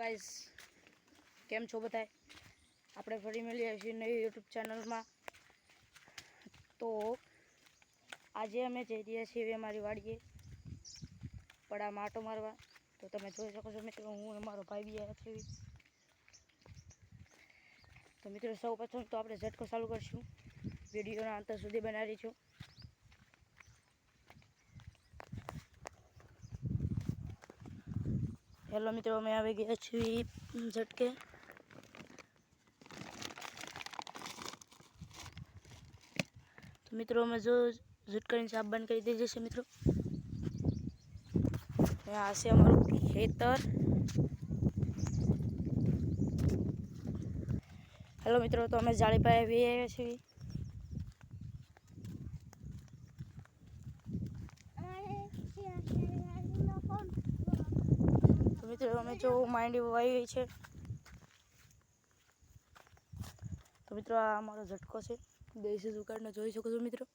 Guys કેમ છો બધાય? આપણે ફરી મળ્યા છીએ નવી યુટ્યુબ ચેનલમાં। તો આજે અમે જઈ રહ્યા છીએ અમારી વાડીએ પડામાં આટો મારવા। તો તમે જોઈ શકો છો મિત્રો, હું અને મારો ભાઈ બી આવ્યા છીએ। તો મિત્રો સૌ પ્રથમ તો આપણે ઝટકો ચાલુ કરીશું, વિડીયોના અંત સુધી બનાવી રહીશું। હેલો મિત્રો, અમે આવી ગયા છીએ ઝટકે। તો મિત્રો અમે જો ઝટકાની સાફ બંધ કરી દીધી છે મિત્રો। આ છે અમારું ખેતર। હેલો મિત્રો, તો અમે જાળી પાસે આવી આવ્યા છીએ। તો મિત્રો અમે જો માંડવી વાવી છે। તો મિત્રો આ અમારો ઝટકો છે, દેશી જુગાડનો જોઈ શકો છો મિત્રો।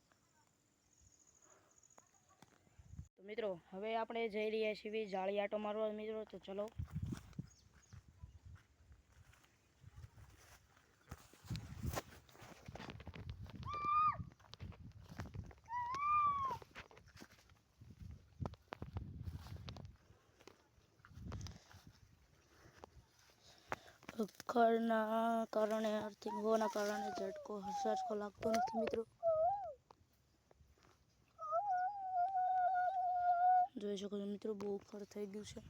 તો મિત્રો હવે આપણે જઈ રહ્યા છીએ જાળી આટો મારવા મિત્રો। તો ચલો અખરના કારણે, આર્થિક હોવાના કારણે ઝટકો સરખો લાગતો નથી મિત્રો। જોઈ શકો છો મિત્રો, બહુ ખર થઈ ગયું છે।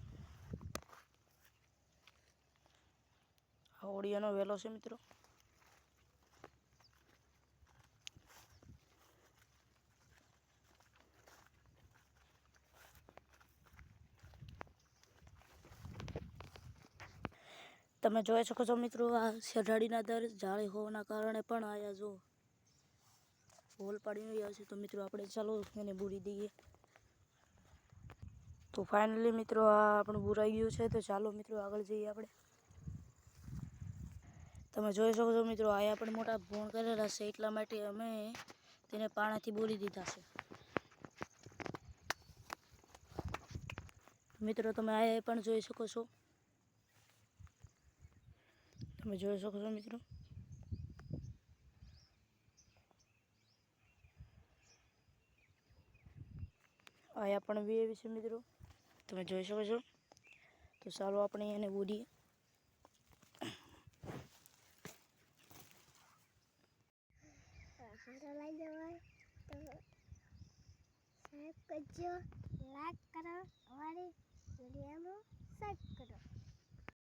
આ ઓડિયાનો વેલો છે મિત્રો। તમે જોઈ શકો છો મિત્રો, આ શેઢાડીના દર જાળી હોવાના કારણે પણ આયા જો હોલ પાડીને આવ્યા છે। તો મિત્રો આપણે ચાલો એને બુરી દઈએ। તો ફાઇનલી મિત્રો આ આપણું બુરાઈ ગયું છે। તો ચાલો મિત્રો આગળ જઈએ આપણે। તમે જોઈ શકો છો મિત્રો, આયા પણ મોટા ભોણ કરેલા છે, એટલા માટે અમે તેને પાણાથી બોરી દીધા છે। મિત્રો તમે આયા પણ જોઈ શકો છો। તમે જોઈ શકો છો મિત્રો, આયા પણ બી છે મિત્રો। તમે જોઈ શકો છો। તો ચાલો આપણે એને બોરીએ। સબસ્ક્રાઇબ કરજો, લાઈક કરો, અમારી વિડીયોમાં સબસ્ક્રાઇબ કરો।